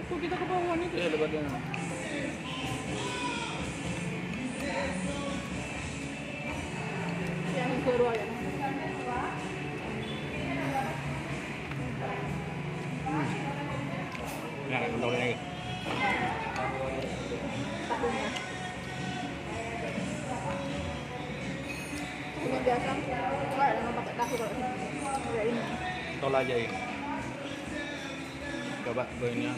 Kok kita ke bawah nih? Iya lebatnya. Yang seru aja. Nah, kontol lagi. Tahunya. Tahunya biasa. Enggak ada pakai tahu kalau ini. Kayak ini. Kontol aja ini. Coba gue ini.